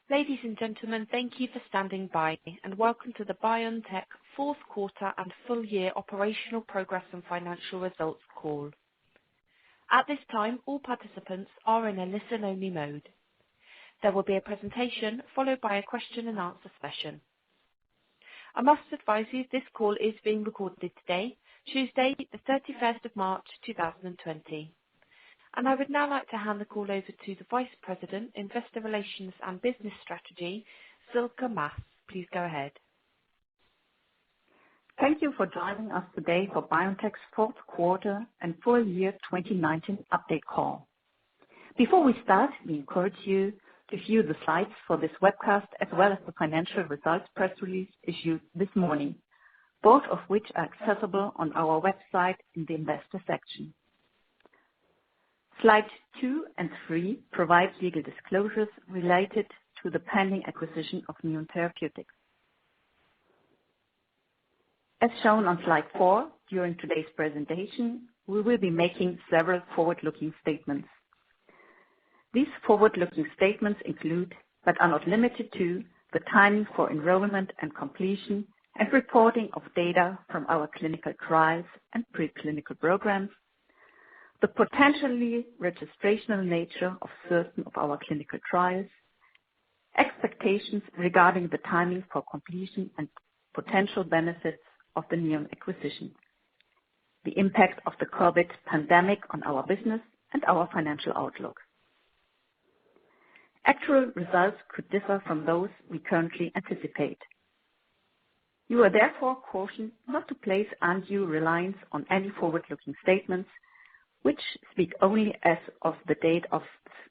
Ladies and gentlemen, thank you for standing by, and welcome to the BioNTech fourth quarter and full year operational progress and financial results call. At this time, all participants are in a listen-only mode. There will be a presentation followed by a question and answer session. I must advise you this call is being recorded today, Tuesday, the 31st of March 2020. And I would now like to hand the call over to the Vice President, Investor Relations and Business Strategy, Silke Maas. Please go ahead. Thank you for joining us today for BioNTech's fourth quarter and full year 2019 update call. Before we start, we encourage you to view the slides for this webcast as well as the financial results press release issued this morning, both of which are accessible on our website in the investor section. Slides 2 and 3 provide legal disclosures related to the pending acquisition of Therapeutics. As shown on slide 4, during today's presentation, we will be making several forward-looking statements. These forward-looking statements include, but are not limited to, the timing for enrollment and completion and reporting of data from our clinical trials and preclinical programs, the potentially registrational nature of certain of our clinical trials, expectations regarding the timing for completion and potential benefits of the Neon acquisition, the impact of the COVID pandemic on our business and our financial outlook. Actual results could differ from those we currently anticipate. You are therefore cautioned not to place undue reliance on any forward-looking statements, which speak only as of the date of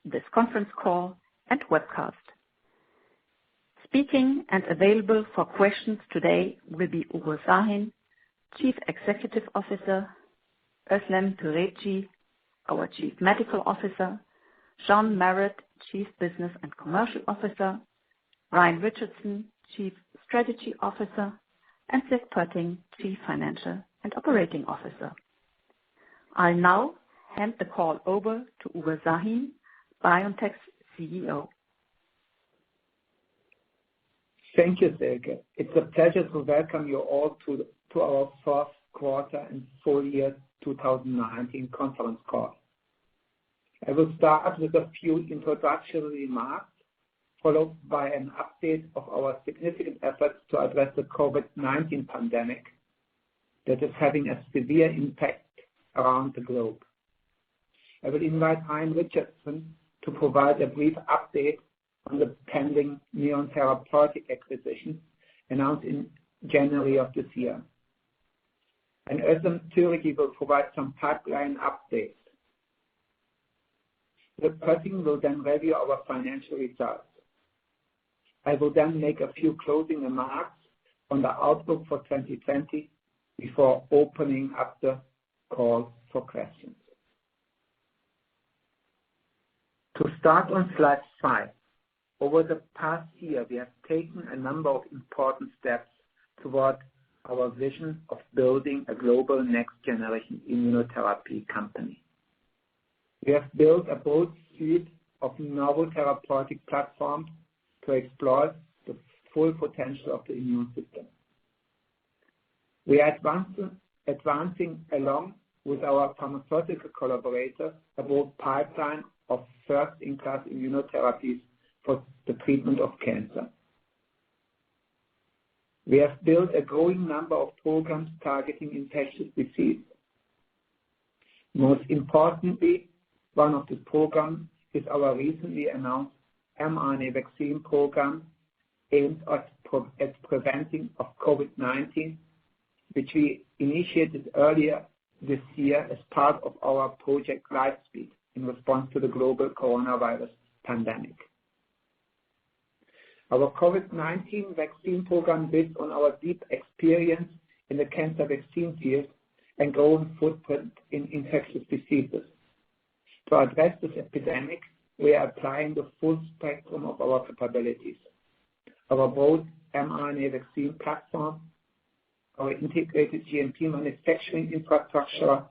this conference call and webcast. Speaking and available for questions today will be Ugur Sahin, Chief Executive Officer, Özlem Türeci, our Chief Medical Officer, Sean Merritt, Chief Business and Commercial Officer, Ryan Richardson, Chief Strategy Officer, and Seth Putting, Chief Financial and Operating Officer. I'll now hand the call over to Ugur Sahin, BioNTech's CEO. Thank you, Silke. It's a pleasure to welcome you all to our fourth quarter and full year 2019 conference call. I will start with a few introductory remarks, followed by an update of our significant efforts to address the COVID-19 pandemic that is having a severe impact around the globe. I will invite Ryan Richardson to provide a brief update on the pending Neon Therapeutics acquisition announced in January of this year. And Özlem Türeci will provide some pipeline updates. The Putting will then review our financial results. I will then make a few closing remarks on the outlook for 2020 before opening up the call for questions. To start on slide 5, over the past year we have taken a number of important steps toward our vision of building a global next-generation immunotherapy company. We have built a broad suite of novel therapeutic platforms to explore the full potential of the immune system. We are advancing along with our pharmaceutical collaborators a broad pipeline of first-in-class immunotherapies for the treatment of cancer. We have built a growing number of programs targeting infectious disease. Most importantly, one of the programs is our recently announced mRNA vaccine program aimed at preventing of COVID-19, which we initiated earlier this year as part of our Project Lightspeed in response to the global coronavirus pandemic. Our COVID-19 vaccine program builds on our deep experience in the cancer vaccine field and growing footprint in infectious diseases. To address this epidemic, we are applying the full spectrum of our capabilities. Our broad mRNA vaccine platform, our integrated GMP manufacturing infrastructure,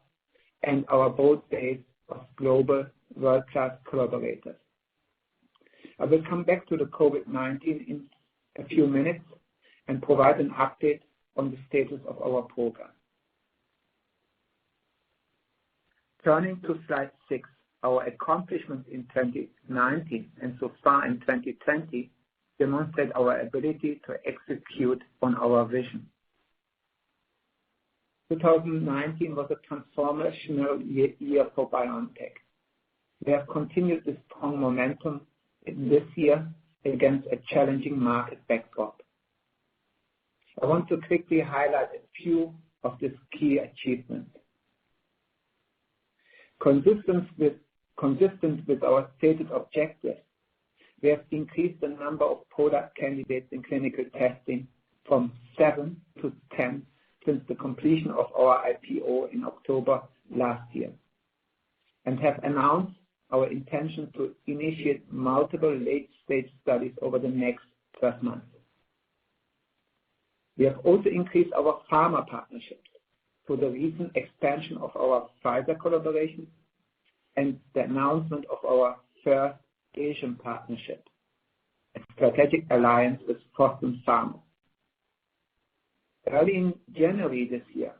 and our broad base of global world-class collaborators. I will come back to the COVID-19 in a few minutes and provide an update on the status of our program. Turning to slide 6, our accomplishments in 2019 and so far in 2020 demonstrate our ability to execute on our vision. 2019 was a transformational year for BioNTech. We have continued this strong momentum in this year against a challenging market backdrop. I want to quickly highlight a few of these key achievements. Consistent with our stated objectives, we have increased the number of product candidates in clinical testing from 7 to 10 since the completion of our IPO in October last year, and have announced our intention to initiate multiple late-stage studies over the next 12 months. We have also increased our pharma partnerships through the recent expansion of our Pfizer collaboration and the announcement of our first Asian partnership, a strategic alliance with Fosun Pharma. Early in January this year,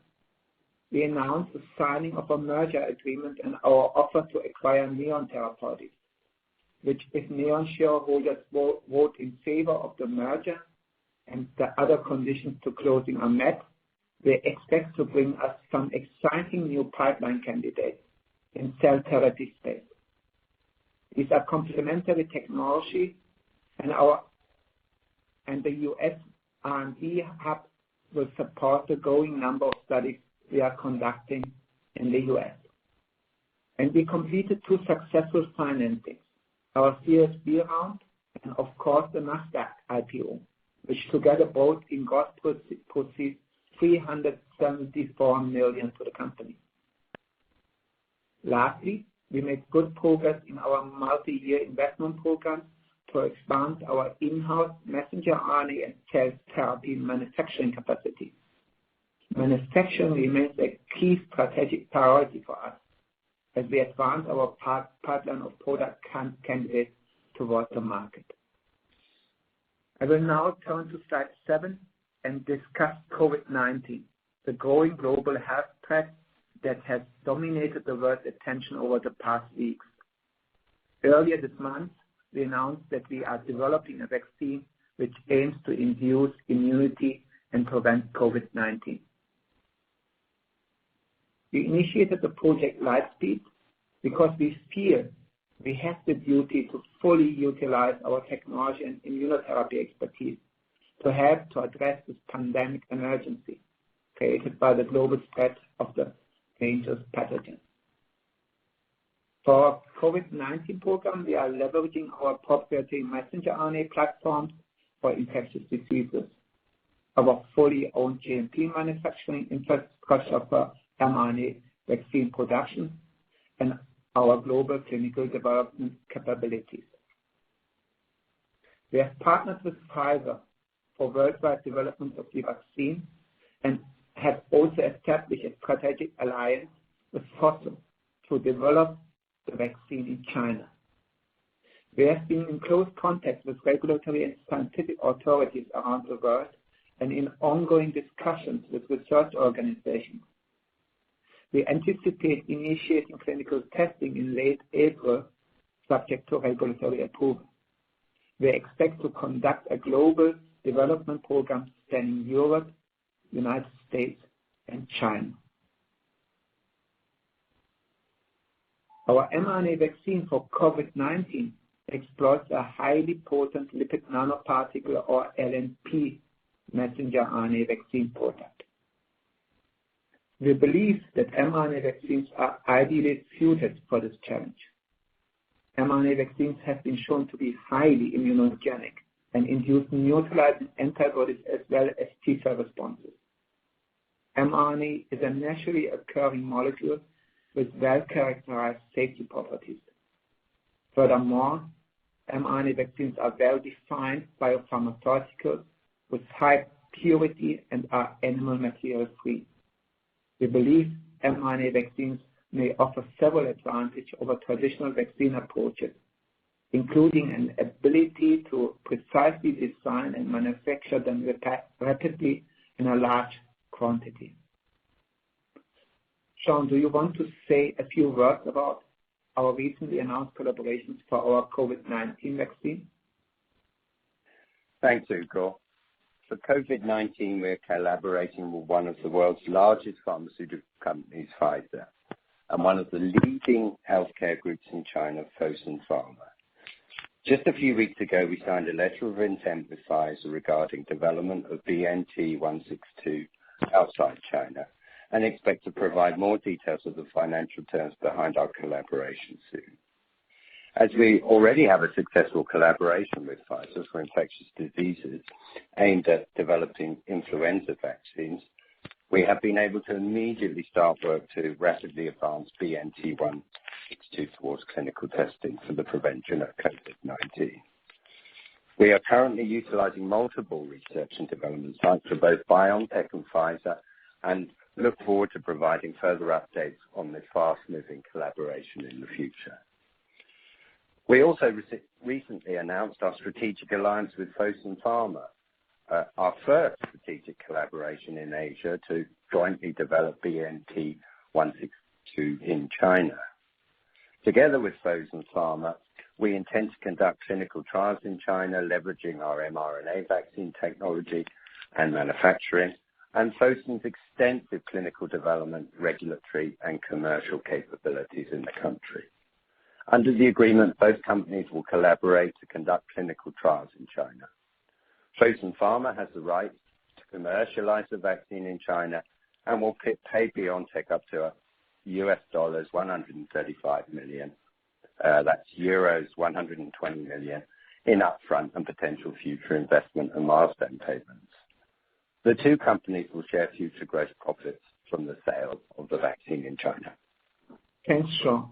we announced the signing of a merger agreement and our offer to acquire Neon Therapeutics, which, if Neon shareholders vote in favor of the merger and the other conditions to closing are met, they expect to bring us some exciting new pipeline candidates in cell therapy space. These are complementary technology, and the U.S. R&D hub will support the growing number of studies we are conducting in the U.S. And we completed 2 successful financings, our Series B round and of course the Nasdaq IPO, which together brought in gross proceeds $374 million to the company. Lastly, we made good progress in our multi-year investment program to expand our in-house messenger RNA and cell therapy manufacturing capacity. Manufacturing remains a key strategic priority for us as we advance our pipeline of product candidates towards the market. I will now turn to slide 7 and discuss COVID-19, the growing global health threat that has dominated the world's attention over the past weeks. Earlier this month, we announced that we are developing a vaccine which aims to induce immunity and prevent COVID-19. We initiated the project Lightspeed because we feel we have the duty to fully utilize our technology and immunotherapy expertise to help to address this pandemic emergency created by the global spread of the dangerous pathogen. For our COVID-19 program, we are leveraging our proprietary messenger RNA platforms for infectious diseases, our fully owned GMP manufacturing infrastructure for mRNA vaccine production, and our global clinical development capabilities. We have partnered with Pfizer for worldwide development of the vaccine and have also established a strategic alliance with Fosun to develop the vaccine in China. We have been in close contact with regulatory and scientific authorities around the world and in ongoing discussions with research organizations. We anticipate initiating clinical testing in late April, subject to regulatory approval. We expect to conduct a global development program spanning Europe, United States, and China. Our mRNA vaccine for COVID-19 exploits a highly potent lipid nanoparticle or LNP messenger RNA vaccine product. We believe that mRNA vaccines are ideally suited for this challenge. mRNA vaccines have been shown to be highly immunogenic and induce neutralizing antibodies as well as T-cell responses. mRNA is a naturally occurring molecule with well-characterized safety properties. Furthermore, mRNA vaccines are well-defined biopharmaceuticals with high purity and are animal material free. We believe mRNA vaccines may offer several advantages over traditional vaccine approaches, including an ability to precisely design and manufacture them rapidly in a large quantity. Sean, do you want to say a few words about our recently announced collaborations for our COVID-19 vaccine? Thanks, Ugur. For COVID-19, we're collaborating with one of the world's largest pharmaceutical companies, Pfizer, and one of the leading healthcare groups in China, Fosun Pharma. Just a few weeks ago, we signed a letter of intent with Pfizer regarding development of BNT162 outside China, and expect to provide more details of the financial terms behind our collaboration soon. As we already have a successful collaboration with Pfizer for infectious diseases aimed at developing influenza vaccines, we have been able to immediately start work to rapidly advance BNT162 towards clinical testing for the prevention of COVID-19. We are currently utilizing multiple research and development sites for both BioNTech and Pfizer, and look forward to providing further updates on this fast-moving collaboration in the future. We also recently announced our strategic alliance with Fosun Pharma, our first strategic collaboration in Asia to jointly develop BNT162 in China. Together with Fosun Pharma, we intend to conduct clinical trials in China, leveraging our mRNA vaccine technology and manufacturing, and Fosun's extensive clinical development, regulatory, and commercial capabilities in the country. Under the agreement, both companies will collaborate to conduct clinical trials in China. Fosun Pharma has the right to commercialize the vaccine in China and will pay BioNTech up to US dollars 135 million, that's euros 120 million, in upfront and potential future investment and milestone payments. The two companies will share future gross profits from the sale of the vaccine in China. Thanks, Sean.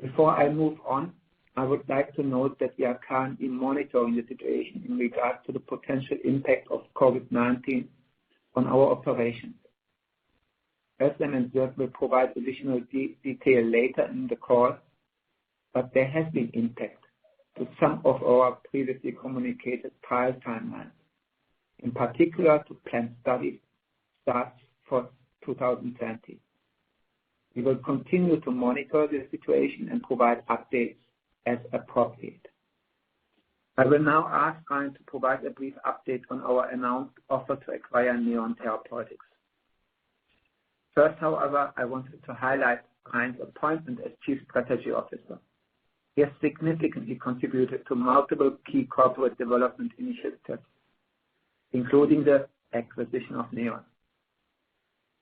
Before I move on, I would like to note that we are currently monitoring the situation in regard to the potential impact of COVID-19 on our operations. Özlem and Dirk will provide additional detail later in the call, but there has been impact to some of our previously communicated trial timelines, in particular to planned study starts for 2020. We will continue to monitor the situation and provide updates as appropriate. I will now ask Ryan to provide a brief update on our announced offer to acquire Neon Therapeutics. First, however, I wanted to highlight Ryan's appointment as Chief Strategy Officer. He has significantly contributed to multiple key corporate development initiatives, including the acquisition of Neon.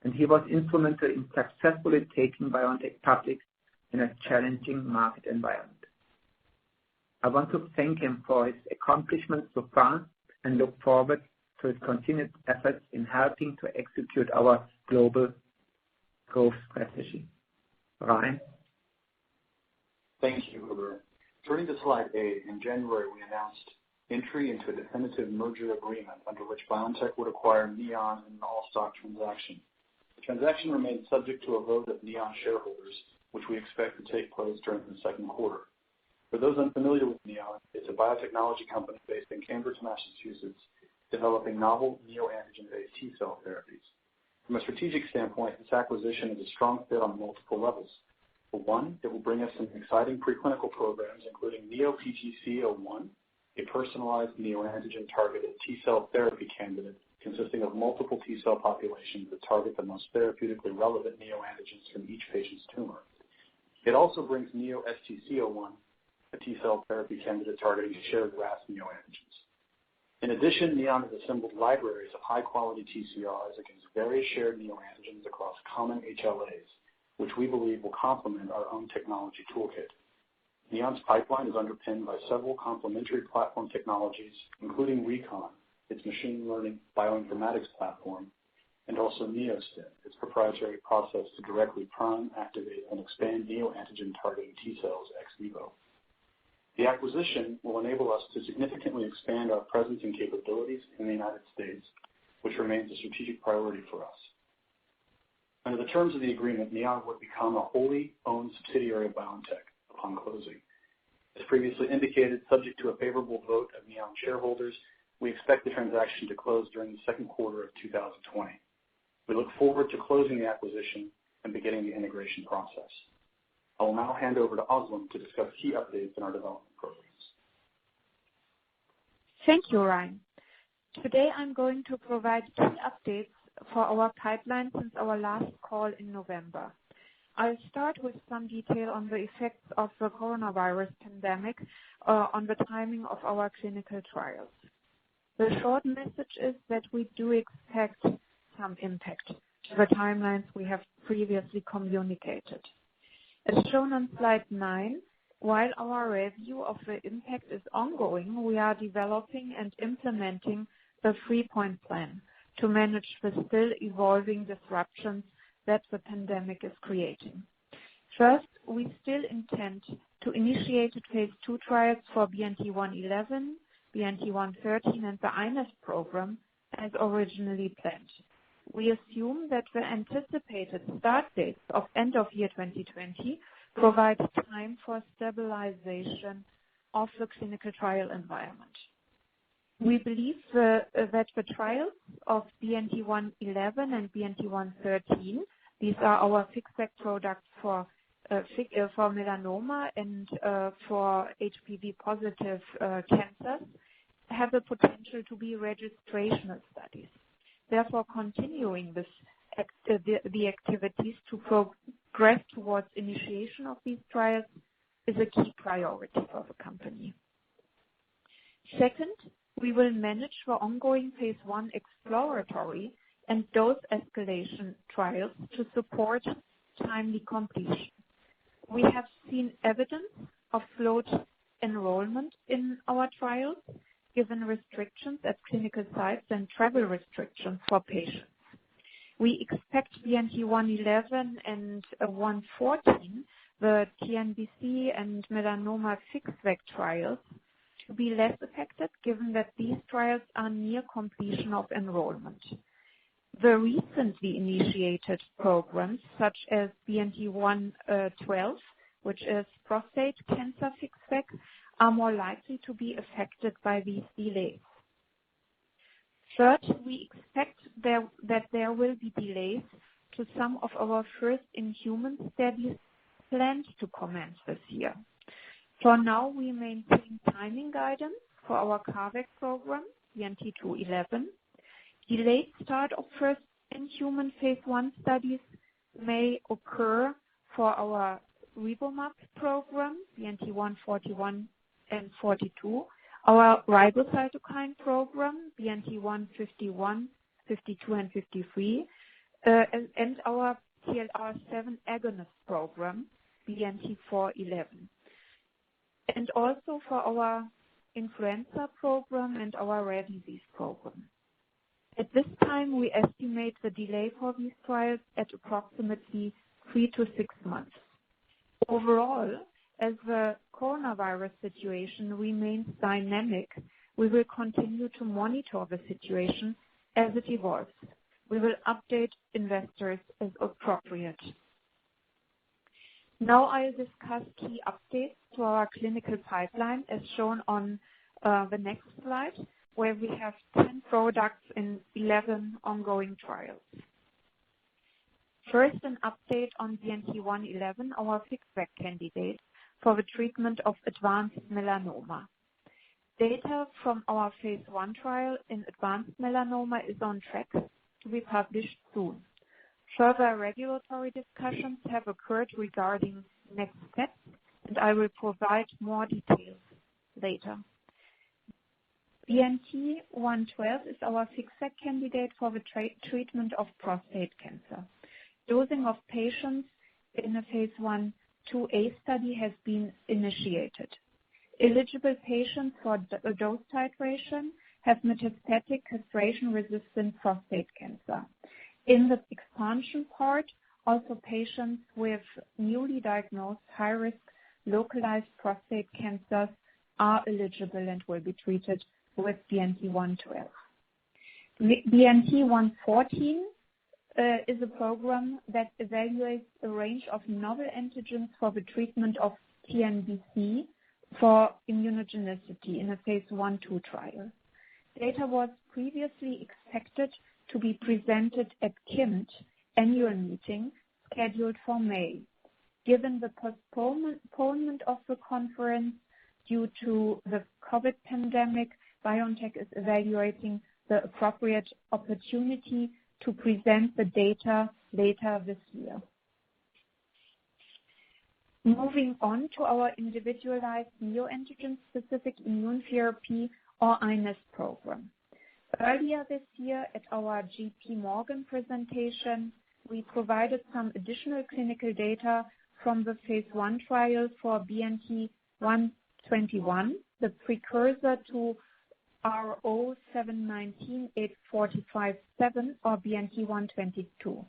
And he was instrumental in successfully taking BioNTech public in a challenging market environment. I want to thank him for his accomplishments so far and look forward to his continued efforts in helping to execute our global growth strategy. Ryan? Thank you, Ugur. Turning to slide 8, in January we announced entry into a definitive merger agreement under which BioNTech would acquire Neon in an all-stock transaction. The transaction remains subject to a vote of Neon shareholders, which we expect to take place during the second quarter. For those unfamiliar with Neon, it's a biotechnology company based in Cambridge, Massachusetts, developing novel neoantigen-based T-cell therapies. From a strategic standpoint, this acquisition is a strong fit on multiple levels. For one, it will bring us some exciting preclinical programs, including NeoPTC-01, a personalized neoantigen-targeted T-cell therapy candidate consisting of multiple T-cell populations that target the most therapeutically relevant neoantigens from each patient's tumor. It also brings NeoSTC-01, a T-cell therapy candidate targeting shared RAS neoantigens. In addition, Neon has assembled libraries of high-quality TCRs against various shared neoantigens across common HLAs, which we believe will complement our own technology toolkit. Neon's pipeline is underpinned by several complementary platform technologies, including Recon, its machine learning bioinformatics platform, and also NeoStim, its proprietary process to directly prime, activate, and expand neoantigen targeting T cells ex vivo. The acquisition will enable us to significantly expand our presence and capabilities in the United States, which remains a strategic priority for us. Under the terms of the agreement, Neon would become a wholly owned subsidiary of BioNTech upon closing. As previously indicated, subject to a favorable vote of Neon shareholders, we expect the transaction to close during the second quarter of 2020. We look forward to closing the acquisition and beginning the integration process. I will now hand over to Özlem to discuss key updates in our development programs. Thank you, Ryan. Today I'm going to provide key updates for our pipeline since our last call in November. I'll start with some detail on the effects of the coronavirus pandemic on the timing of our clinical trials. The short message is that we do expect some impact to the timelines we have previously communicated. As shown on slide 9, while our review of the impact is ongoing, we are developing and implementing a 3-point plan to manage the still evolving disruptions that the pandemic is creating. First, we still intend to initiate phase 2 trials for BNT111, BNT113, and the iNeST program as originally planned. We assume that the anticipated start dates of end of year 2020 provide time for stabilization of the clinical trial environment. We believe that the trials of BNT111 and BNT113, these are our FixVac products for melanoma and for HPV-positive cancers, have the potential to be registrational studies. Therefore, continuing the activities to progress towards initiation of these trials is a key priority for the company. Second, we will manage the ongoing phase 1 exploratory and dose escalation trials to support timely completion. We have seen evidence of slowed enrollment in our trials, given restrictions at clinical sites and travel restrictions for patients. We expect BNT111 and 114, the TNBC and melanoma FixVac trials, to be less affected, given that these trials are near completion of enrollment. The recently initiated programs, such as BNT112, which is prostate cancer FixVac, are more likely to be affected by these delays. Third, we expect that there will be delays to some of our first in-human studies planned to commence this year. For now, we maintain timing guidance for our CARVac program, BNT211. Delayed start of first in-human phase 1 studies may occur for our RiboMab program, BNT141 and 42, our ribocytokine program, BNT151, 52, and 53, and our TLR7 agonist program, BNT411. And also for our influenza program and our rare disease program. At this time, we estimate the delay for these trials at approximately 3 to 6 months. Overall, as the coronavirus situation remains dynamic, we will continue to monitor the situation as it evolves. We will update investors as appropriate. Now I'll discuss key updates to our clinical pipeline as shown on the next slide, where we have 10 products in 11 ongoing trials. First, an update on BNT111, our FixVac candidate for the treatment of advanced melanoma. Data from our phase 1 trial in advanced melanoma is on track to be published soon. Further regulatory discussions have occurred regarding next steps, and I will provide more details later. BNT112 is our FixVac candidate for the treatment of prostate cancer. Dosing of patients in a phase 1/2a study has been initiated. Eligible patients for dose titration have metastatic castration-resistant prostate cancer. In the expansion part, also patients with newly diagnosed high-risk localized prostate cancers are eligible and will be treated with BNT112. BNT114 is a program that evaluates a range of novel antigens for the treatment of TNBC, for immunogenicity in a phase 1/2 trial. Data was previously expected to be presented at KIMT annual meeting scheduled for May. Given the postponement of the conference due to the COVID pandemic, BioNTech is evaluating the appropriate opportunity to present the data later this year. Moving on to our individualized neoantigen-specific immune therapy or iNeST program. Earlier this year at our JP Morgan presentation, we provided some additional clinical data from the phase 1 trial for BNT121, the precursor to RO7198457 or BNT122.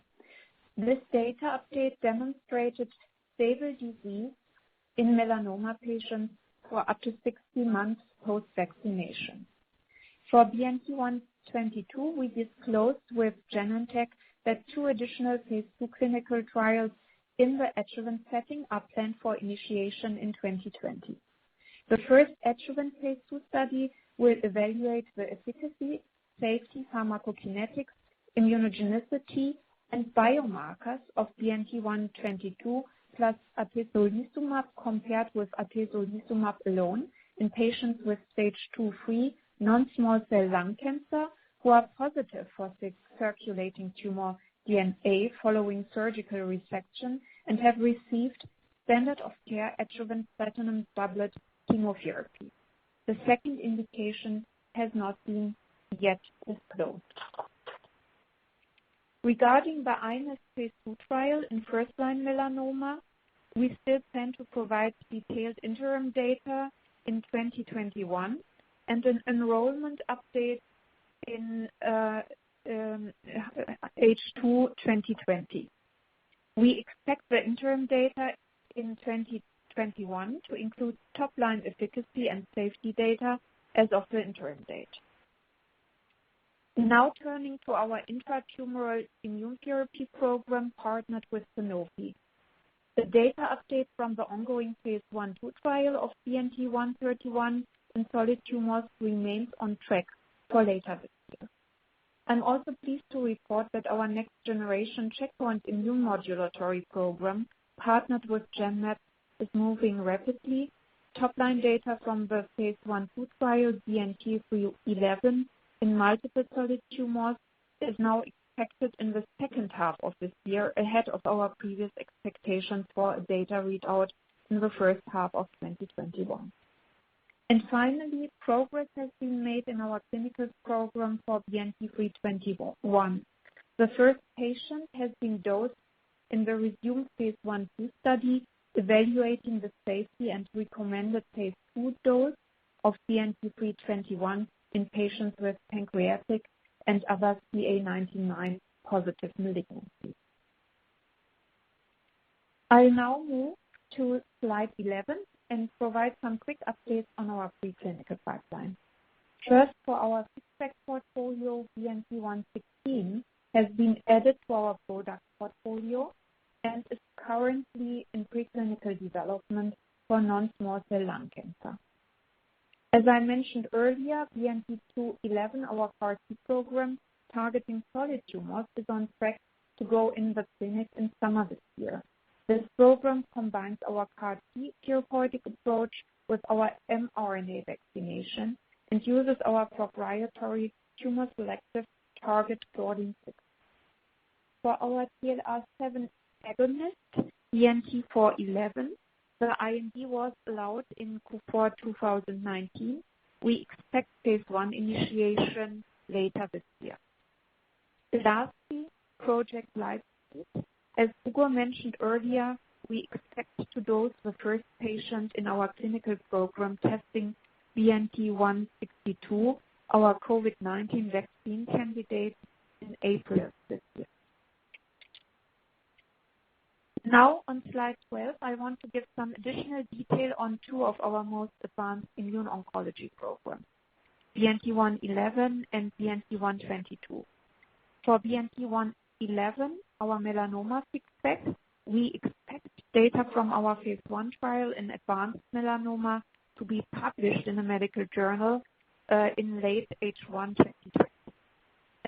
This data update demonstrated stable disease in melanoma patients for up to 60 months post-vaccination. For BNT122, we disclosed with BioNTech that 2 additional phase 2 clinical trials in the adjuvant setting are planned for initiation in 2020. The first adjuvant phase 2 study will evaluate the efficacy, safety, pharmacokinetics, immunogenicity, and biomarkers of BNT122 plus atezolizumab compared with atezolizumab alone in patients with stage 2/3 non-small cell lung cancer who are positive for circulating tumor DNA following surgical resection and have received standard of care adjuvant platinum doublet chemotherapy. The second indication has not been yet disclosed. Regarding the iNeST phase 2 trial in first-line melanoma, we still plan to provide detailed interim data in 2021 and an enrollment update in H2 2020. We expect the interim data in 2021 to include top-line efficacy and safety data as of the interim date. Now turning to our intratumoral immune therapy program partnered with Sanofi. The data update from the ongoing phase 1/2 trial of BNT131 in solid tumors remains on track for later this year. I'm also pleased to report that our next generation checkpoint immune modulatory program partnered with Genmab is moving rapidly. Top-line data from the phase 1/2 trial BNT311 in multiple solid tumors is now expected in the second half of this year, ahead of our previous expectations for a data readout in the first half of 2021. And finally, progress has been made in our clinical program for BNT321. The first patient has been dosed in the resumed phase 1/2 study evaluating the safety and recommended phase 2 dose of BNT321 in patients with pancreatic and other CA19-9 positive malignancies. I'll now move to slide 11 and provide some quick updates on our preclinical pipeline. First, for our six-pack portfolio, BNT116 has been added to our product portfolio and is currently in preclinical development for non-small cell lung cancer. As I mentioned earlier, BNT211, our CAR-T program targeting solid tumors, is on track to go in the clinic in summer this year. This program combines our CAR-T therapeutic approach with our mRNA vaccination and uses our proprietary tumor-selective target Claudin-6. For our TLR7 agonist, BNT411, the IND was allowed in Q4 2019. We expect phase 1 initiation later this year. Lastly, Project Lightspeed. As Ugur mentioned earlier, we expect to dose the first patient in our clinical program testing BNT162, our COVID-19 vaccine candidate, in April this year. Now on slide 12, I want to give some additional detail on 2 of our most advanced immune oncology programs, BNT111 and BNT122. For BNT111, our melanoma six-pack, we expect data from our phase 1 trial in advanced melanoma to be published in a medical journal in late H1 2020.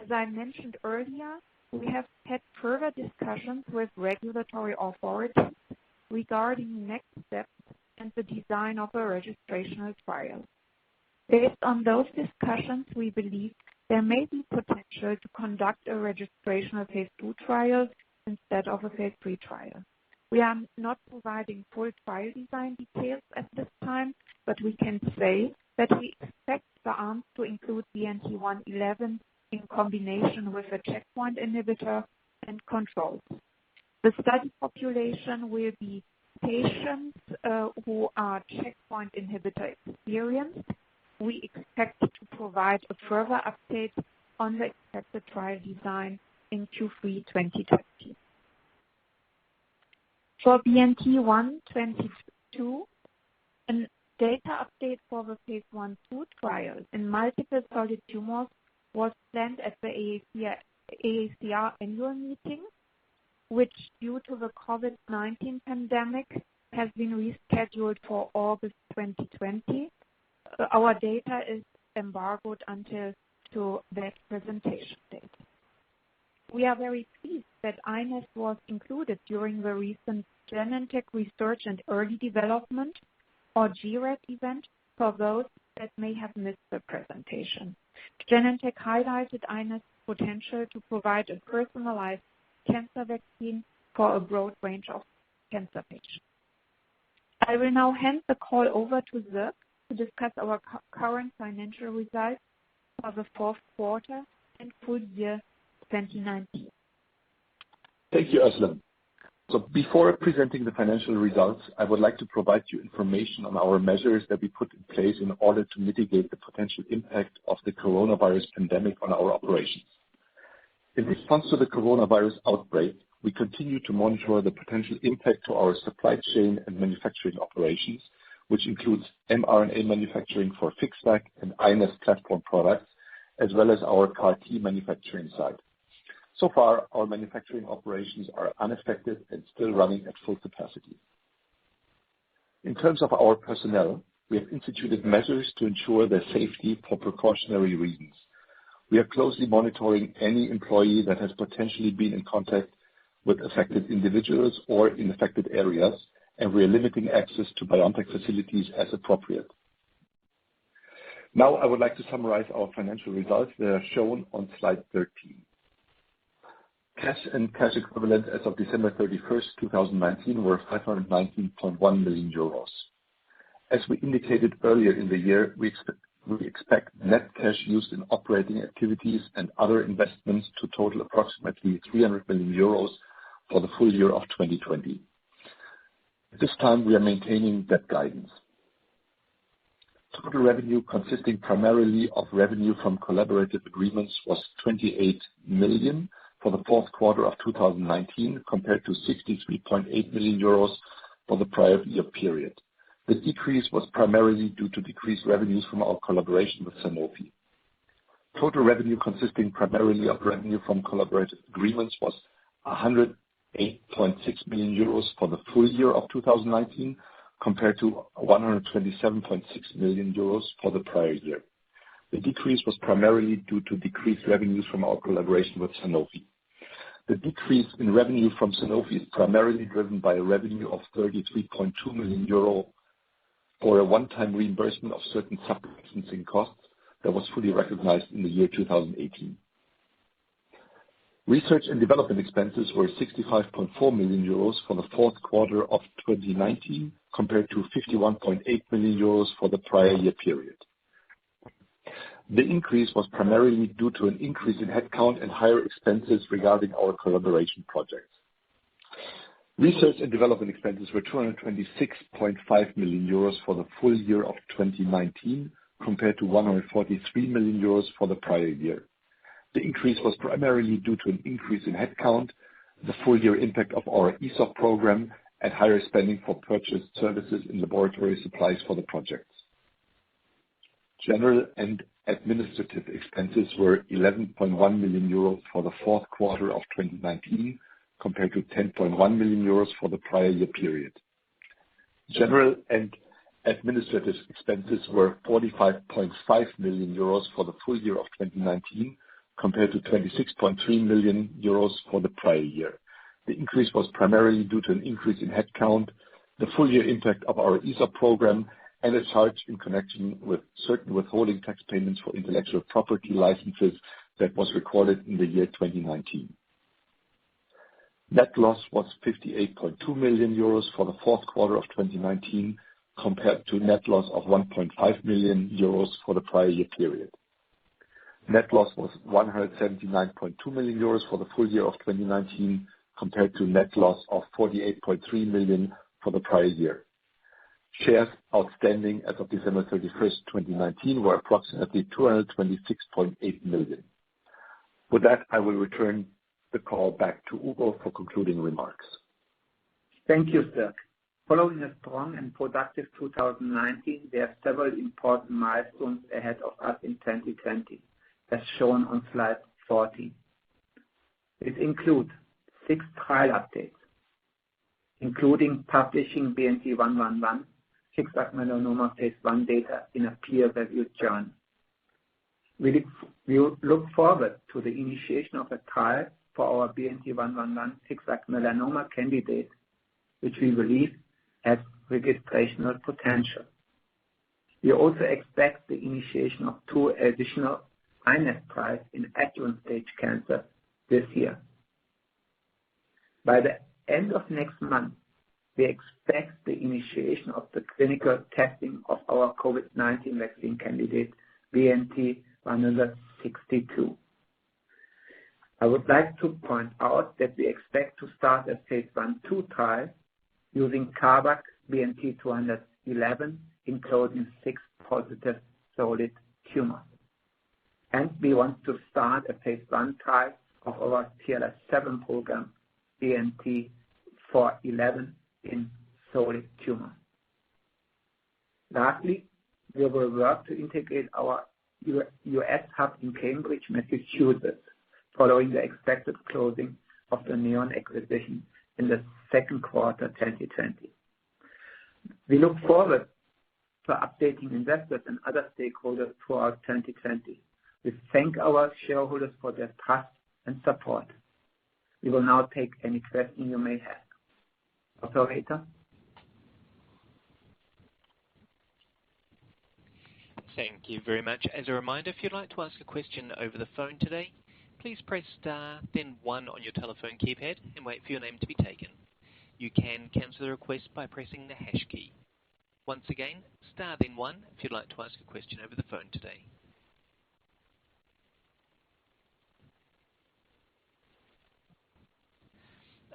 As I mentioned earlier, we have had further discussions with regulatory authorities regarding next steps and the design of a registrational trial. Based on those discussions, we believe there may be potential to conduct a registrational phase 2 trial instead of a phase 3 trial. We are not providing full trial design details at this time, but we can say that we expect the arms to include BNT111 in combination with a checkpoint inhibitor and controls. The study population will be patients who are checkpoint inhibitor experienced. We expect to provide a further update on the expected trial design in Q3 2020. For BNT122, a data update for the phase 1/2 trial in multiple solid tumors was planned at the AACR annual meeting, which due to the COVID-19 pandemic has been rescheduled for August 2020. Our data is embargoed until to that presentation date. We are very pleased that iNeST was included during the recent BioNTech Research and Early Development, or GRED event, for those that may have missed the presentation. BioNTech highlighted iNeST's potential to provide a personalized cancer vaccine for a broad range of cancer patients. I will now hand the call over to Sierk to discuss our current financial results for the fourth quarter and full year 2019. Thank you, Özlem. So before presenting the financial results, I would like to provide you information on our measures that we put in place in order to mitigate the potential impact of the coronavirus pandemic on our operations. In response to the coronavirus outbreak, we continue to monitor the potential impact to our supply chain and manufacturing operations, which includes mRNA manufacturing for FixVac and iNeST platform products, as well as our CAR-T manufacturing site. So far, our manufacturing operations are unaffected and still running at full capacity. In terms of our personnel, we have instituted measures to ensure their safety for precautionary reasons. We are closely monitoring any employee that has potentially been in contact with affected individuals or in affected areas, and we are limiting access to BioNTech facilities as appropriate. Now I would like to summarize our financial results that are shown on slide 13. Cash and cash equivalents as of December 31st, 2019 were 519.1 million euros. As we indicated earlier in the year, we expect net cash used in operating activities and other investments to total approximately 300 million euros for the full year of 2020. At this time, we are maintaining that guidance. Total revenue consisting primarily of revenue from collaborative agreements was 28 million for the fourth quarter of 2019 compared to 63.8 million euros for the prior year period. The decrease was primarily due to decreased revenues from our collaboration with Sanofi. Total revenue consisting primarily of revenue from collaborative agreements was 108.6 million euros for the full year of 2019 compared to 127.6 million euros for the prior year. The decrease was primarily due to decreased revenues from our collaboration with Sanofi. The decrease in revenue from Sanofi is primarily driven by a revenue of 33.2 million euro for a one-time reimbursement of certain sub-licensing costs that was fully recognized in the year 2018. Research and development expenses were 65.4 million euros for the fourth quarter of 2019 compared to 51.8 million euros for the prior year period. The increase was primarily due to an increase in headcount and higher expenses regarding our collaboration projects. Research and development expenses were 226.5 million euros for the full year of 2019 compared to 143 million euros for the prior year. The increase was primarily due to an increase in headcount, the full year impact of our ESOP program, and higher spending for purchased services and laboratory supplies for the projects. General and administrative expenses were 11.1 million euros for the fourth quarter of 2019 compared to 10.1 million euros for the prior year period. General and administrative expenses were 45.5 million euros for the full year of 2019, compared to 26.3 million euros for the prior year. The increase was primarily due to an increase in headcount, the full year impact of our ESOP program, and a charge in connection with certain withholding tax payments for intellectual property licenses that was recorded in the year 2019. Net loss was 58.2 million euros for the fourth quarter of 2019, compared to net loss of 1.5 million euros for the prior year period. Net loss was 179.2 million euros for the full year of 2019, compared to net loss of 48.3 million for the prior year. Shares outstanding as of December 31st, 2019 were approximately 226.8 million. With that, I will return the call back to Ugur for concluding remarks. Thank you, Sierk. Following a strong and productive 2019, there are several important milestones ahead of us in 2020, as shown on slide 14. These include 6 trial updates, including publishing BNT111 FixVac melanoma phase 1 data in a peer-reviewed journal. We look forward to the initiation of a trial for our BNT111 FixVac melanoma candidate, which we believe has registrational potential. We also expect the initiation of 2 additional iNeST trials in adjuvant stage cancer this year. By the end of next month, we expect the initiation of the clinical testing of our COVID-19 vaccine candidate, BNT162. I would like to point out that we expect to start a phase 1/2 trial using CARVac BNT211 in closing 6 positive solid tumors. And we want to start a phase 1 trial of our TLR7 program, BNT411, in solid tumors. Lastly, we will work to integrate our US hub in Cambridge, Massachusetts, following the expected closing of the Neon acquisition in the second quarter 2020. We look forward to updating investors and other stakeholders throughout 2020. We thank our shareholders for their trust and support. We will now take any questions you may have. Operator? Thank you very much. As a reminder, if you'd like to ask a question over the phone today, please press star, then 1 on your telephone keypad and wait for your name to be taken. You can cancel the request by pressing the hash key. Once again, star, then 1 if you'd like to ask a question over the phone today.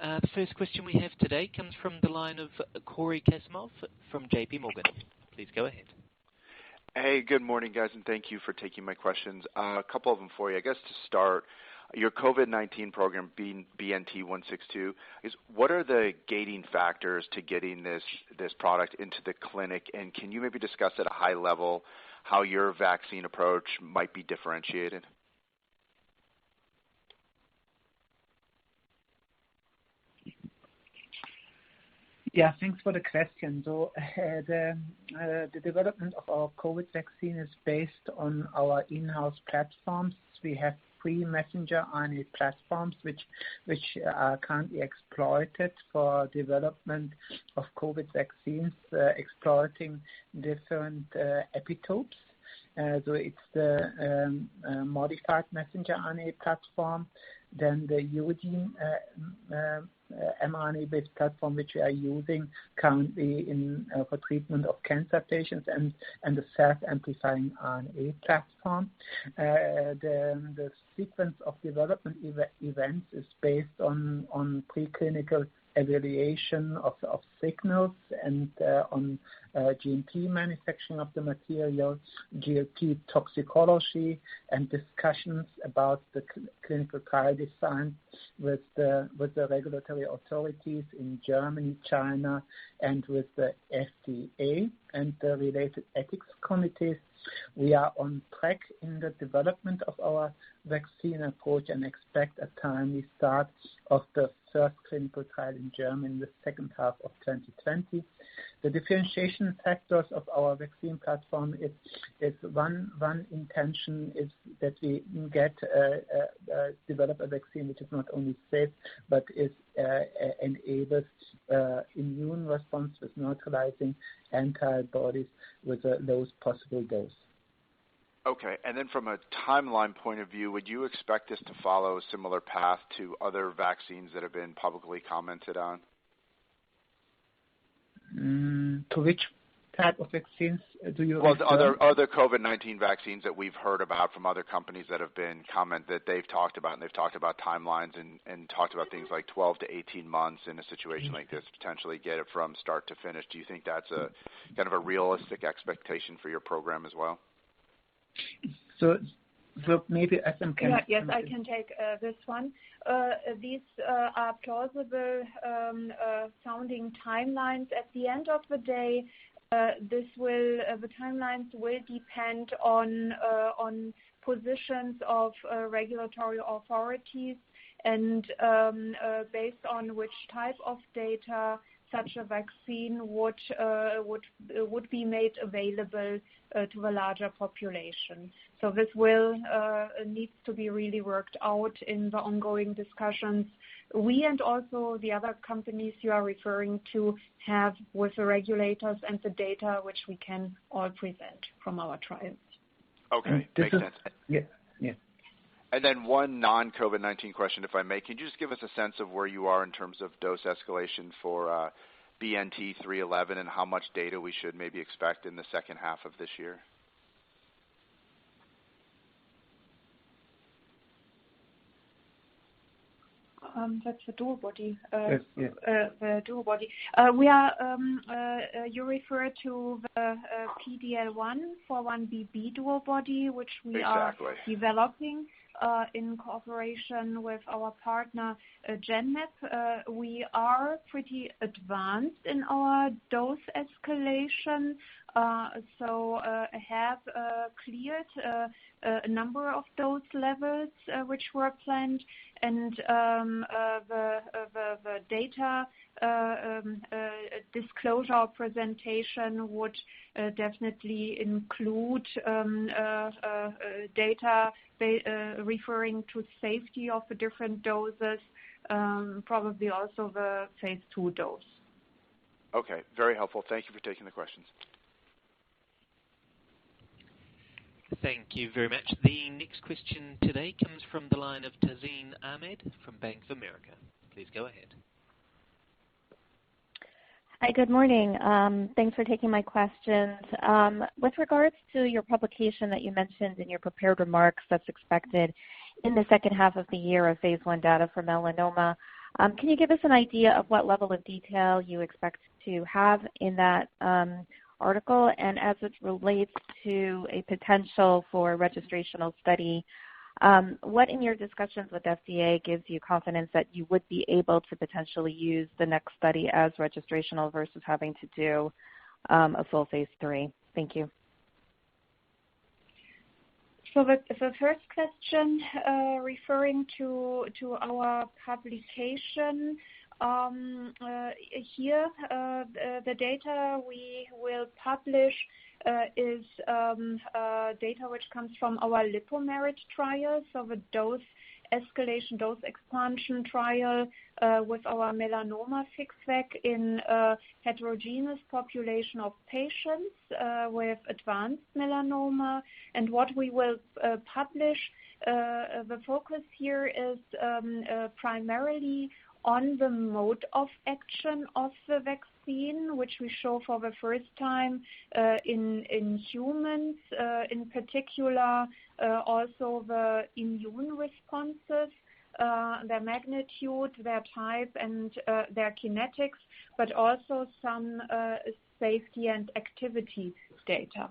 The first question we have today comes from the line of Corey Kasimov from JP Morgan. Please go ahead. Hey, good morning, guys, and thank you for taking my questions. A couple of them for you. I guess to start, your COVID-19 program, BNT162, what are the gating factors to getting this product into the clinic? And can you maybe discuss at a high level how your vaccine approach might be differentiated? Yeah, thanks for the question. So the development of our COVID vaccine is based on our in-house platforms. We have 3 messenger RNA platforms which are currently exploited for development of COVID vaccines, exploiting different epitopes. So it's the modified messenger RNA platform, then the Ugur mRNA-based platform, which we are using currently for treatment of cancer patients, and the self-amplifying RNA platform. The sequence of development events is based on preclinical evaluation of signals and on GMP manufacturing of the material, GLP toxicology, and discussions about the clinical trial design with the regulatory authorities in Germany, China, and with the FDA and the related ethics committees. We are on track in the development of our vaccine approach and expect a timely start of the first clinical trial in Germany in the second half of 2020. The differentiation factors of our vaccine platform is one intention is that we develop a vaccine which is not only safe but enables immune response with neutralizing antibodies with the lowest possible dose. Okay, and then from a timeline point of view, would you expect this to follow a similar path to other vaccines that have been publicly commented on? To which type of vaccines do you Well, refer? other COVID-19 vaccines that we've heard about from other companies that have been commented that they've talked about, and they've talked about timelines and talked about things like 12 to 18 months in a situation like this, potentially get it from start to finish. Do you think that's a kind of a realistic expectation for your program as well? So maybe SM can... Yes, I can take this one. These are plausible sounding timelines. At the end of the day, the timelines will depend on positions of regulatory authorities and based on which type of data such a vaccine would be made available to a larger population. So this will needs to be really worked out in the ongoing discussions we and also the other companies you are referring to have with the regulators and the data which we can all present from our trials. Okay, makes sense. Yeah. And then one non-COVID-19 question, if I may. Can you just give us a sense of where you are in terms of dose escalation for BNT311 and how much data we should maybe expect in the second half of this year? That's a dual body. Yes. Dual body. We are. You refer to the PDL1 4-1BB dual body, which we are developing in cooperation with our partner Genmab. We are pretty advanced in our dose escalation, so have cleared a number of dose levels which were planned, and the data disclosure or presentation would definitely include data referring to safety of the different doses, probably also the phase 2 dose. Okay, very helpful. Thank you for taking the questions. Thank you very much. The next question today comes from the line of Tazeen Ahmed from Bank of America. Please go ahead. Hi, good morning. Thanks for taking my questions. With regards to your publication that you mentioned in your prepared remarks that's expected in the second half of the year of phase 1 data for melanoma, can you give us an idea of what level of detail you expect to have in that article, and as it relates to a potential for registrational study, what in your discussions with FDA gives you confidence that you would be able to potentially use the next study as registrational versus having to do a full phase 3? Thank you. So the first question referring to our publication, here the data we will publish is data which comes from our LipoMerit trial, so the dose escalation, dose expansion trial with our melanoma FixVac in a heterogeneous population of patients with advanced melanoma. And what we will publish, the focus here is primarily on the mode of action of the vaccine, which we show for the first time in humans, in particular also the immune responses, their magnitude, their type, and their kinetics, but also some safety and activity data.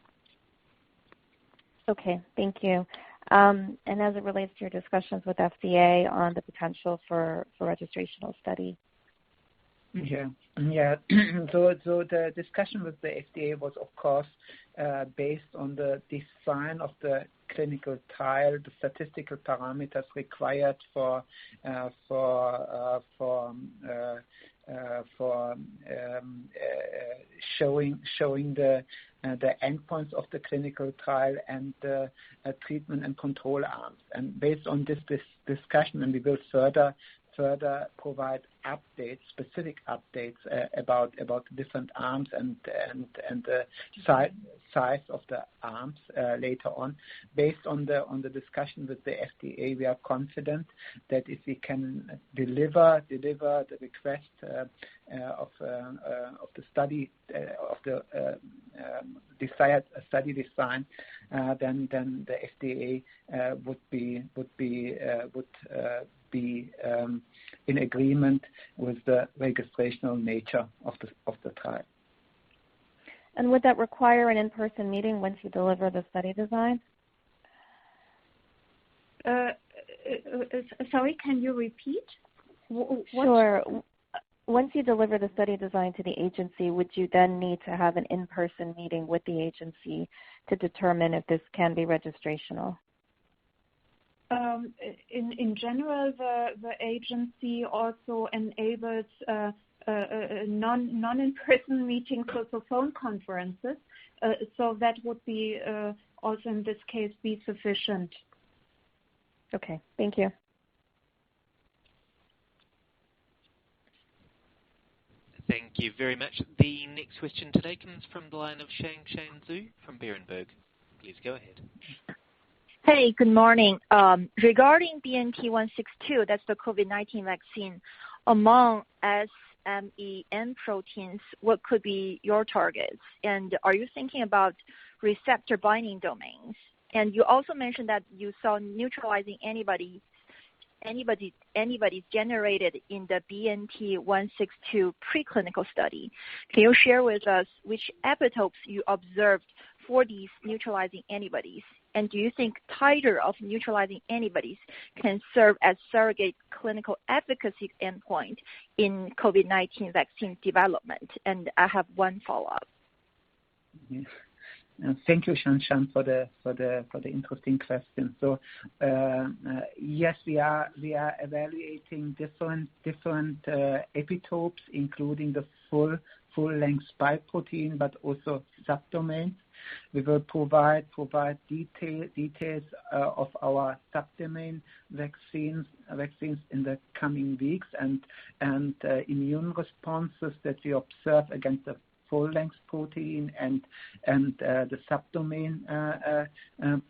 Okay, thank you. And as it relates to your discussions with FDA on the potential for registrational study? Yeah. So the discussion with the FDA was, of course, based on the design of the clinical trial, the statistical parameters required for showing the endpoints of the clinical trial and the treatment and control arms. And based on this discussion, and we will further provide updates, specific updates about the different arms and the size of the arms later on. Based on the discussion with the FDA, we are confident that if we can deliver the request of the study of the desired study design, then the FDA would be in agreement with the registrational nature of the trial. And would that require an in-person meeting once you deliver the study design? Sorry, can you repeat? Sure. Once you deliver the study design to the agency, would you then need to have an in-person meeting with the agency to determine if this can be registrational? In general, the agency also enables non-in-person meetings, also phone conferences. So that would be also in this case be sufficient. Okay, thank you. Thank you very much. The next question today comes from the line of Shangshan Zhu from Berenberg. Please go ahead. Hey, good morning. Regarding BNT162, that's the COVID-19 vaccine, among S, M, E, N proteins, what could be your targets? And are you thinking about receptor binding domains? And you also mentioned that you saw neutralizing antibodies generated in the BNT162 preclinical study. Can you share with us which epitopes you observed for these neutralizing antibodies? And do you think titer of neutralizing antibodies can serve as surrogate clinical efficacy endpoint in COVID-19 vaccine development? And I have one follow-up. Yes. Thank you, Shanshan, for the interesting question. So yes, we are evaluating different epitopes, including the full-length spike protein, but also subdomains. We will provide details of our subdomain vaccines in the coming weeks, and immune responses that we observe against the full-length protein and the subdomain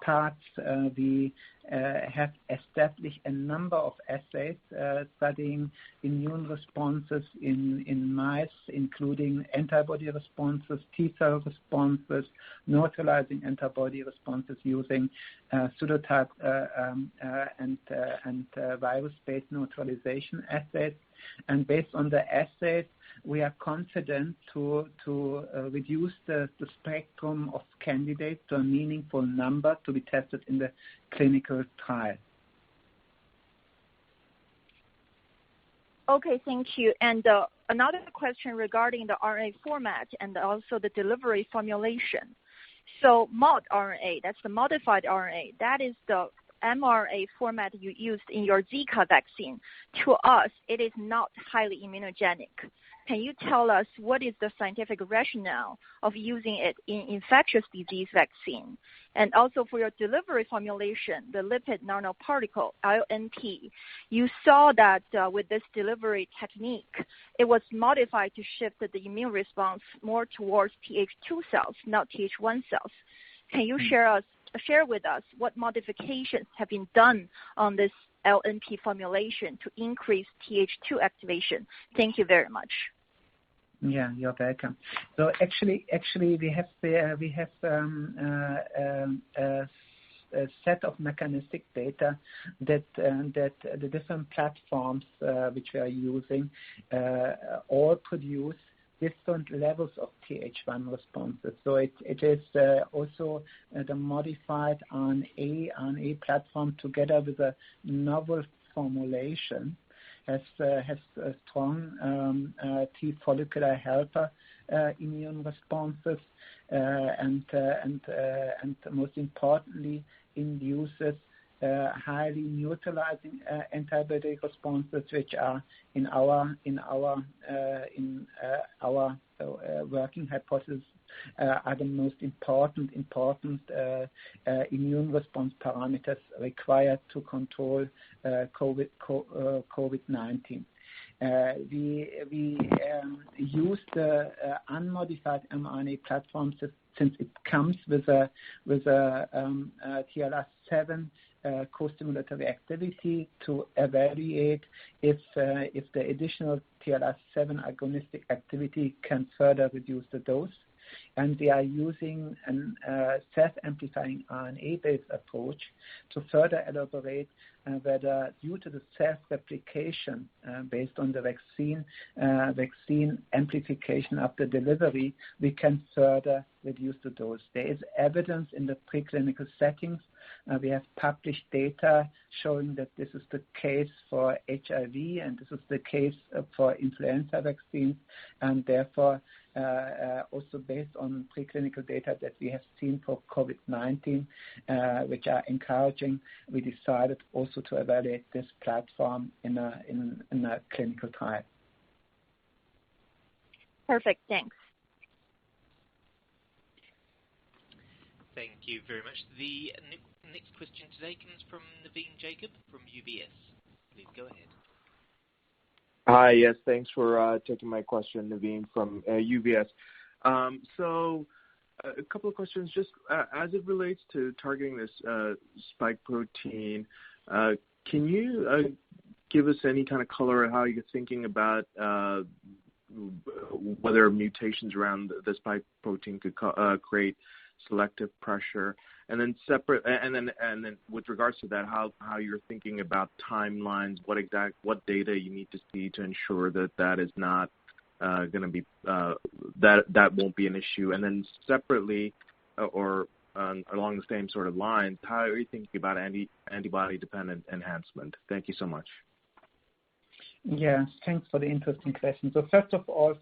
parts. We have established a number of assays studying immune responses in mice, including antibody responses, T-cell responses, neutralizing antibody responses using pseudotype and virus-based neutralization assays. And based on the assays, we are confident to reduce the spectrum of candidates to a meaningful number to be tested in the clinical trial. Okay, thank you. And another question regarding the RNA format and also the delivery formulation. So mod RNA, that's the modified RNA, that is the mRNA format you used in your Zika vaccine. To us, it is not highly immunogenic. Can you tell us what is the scientific rationale of using it in infectious disease vaccine? And also for your delivery formulation, the lipid nanoparticle, LNP, you saw that with this delivery technique, it was modified to shift the immune response more towards Th2 cells, not Th1 cells. Can you share with us what modifications have been done on this LNP formulation to increase Th2 activation? Thank you very much. Yeah, you're welcome. So actually, we have a set of mechanistic data that the different platforms which we are using all produce different levels of Th1 responses. So it is also the modified RNA platform together with a novel formulation has a strong T follicular helper immune responses, and most importantly, induces highly neutralizing antibody responses, which are in our working hypothesis are the most important immune response parameters required to control COVID-19. We use the unmodified mRNA platform since it comes with a TLR7 co-stimulatory activity to evaluate if the additional TLR7 agonistic activity can further reduce the dose. And we are using a self-amplifying RNA-based approach to further elaborate whether, due to the self-replication based on the vaccine amplification after delivery, we can further reduce the dose. There is evidence in the preclinical settings. We have published data showing that this is the case for HIV and this is the case for influenza vaccines, and therefore also based on preclinical data that we have seen for COVID-19, which are encouraging, we decided also to evaluate this platform in a clinical trial. Perfect. Thanks. Thank you very much. The next question today comes from Naveen Jacob from UBS. Please go ahead. Hi, yes, thanks for taking my question, Naveen from UBS. So a couple of questions, just as it relates to targeting this spike protein, can you give us any kind of color on how you're thinking about whether mutations around the spike protein could create selective pressure, and then with regards to that, how you're thinking about timelines, what data you need to see to ensure that is not going to be that won't be an issue, and then separately or along the same sort of lines, how are you thinking about antibody dependent enhancement? Thank you so much. Yes, thanks for the interesting question. So first of all,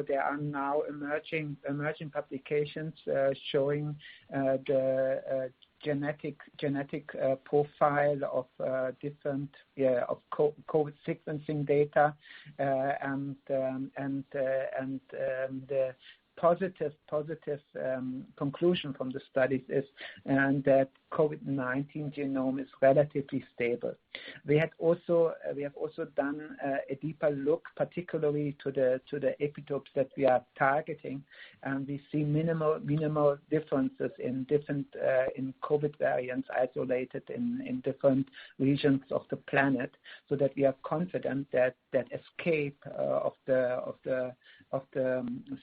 there are now emerging publications showing the genetic profile of different of COVID sequencing data and the positive conclusion from the studies is that COVID-19 genome is relatively stable. We have also done a deeper look, particularly to the epitopes that we are targeting, and we see minimal differences in COVID variants isolated in different regions of the planet, so that we are confident that escape of the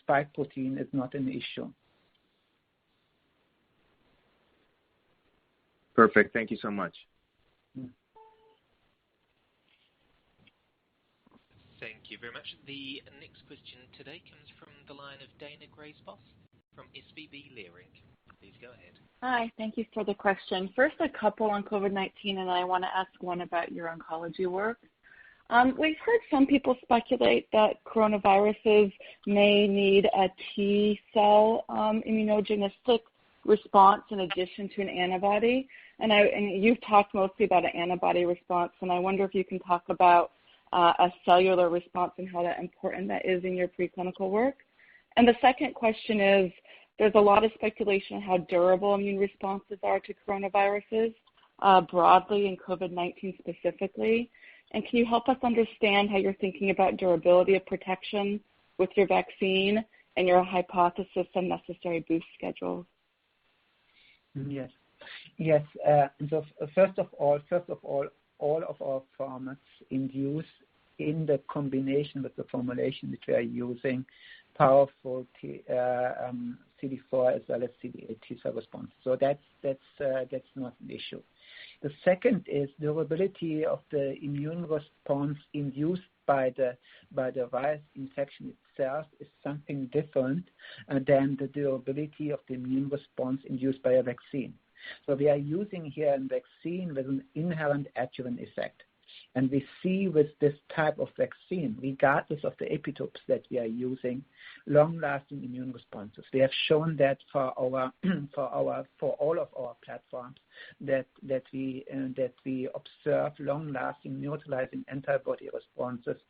spike protein is not an issue. Perfect. Thank you so much. Thank you very much. The next question today comes from the line of Dana Grace-Boss from SVB Leerink. Please go ahead. Hi, thank you for the question. First, a couple on COVID-19, and I want to ask one about your oncology work. We've heard some people speculate that coronaviruses may need a T cell immunogenicity response in addition to an antibody. And you've talked mostly about an antibody response, and I wonder if you can talk about a cellular response and how important that is in your preclinical work. And the second question is, there's a lot of speculation on how durable immune responses are to coronaviruses broadly and COVID-19 specifically. And can you help us understand how you're thinking about durability of protection with your vaccine and your hypothesis on necessary boost schedules? Yes. So first of all, all of our formats induce in the combination with the formulation which we are using powerful CD4 as well as CD8 T cell response. So that's not an issue. The second is durability of the immune response induced by the virus infection itself is something different than the durability of the immune response induced by a vaccine. So we are using here a vaccine with an inherent adjuvant effect. And we see with this type of vaccine, regardless of the epitopes that we are using, long-lasting immune responses. We have shown that for all of our platforms that we observe long-lasting neutralizing antibody responses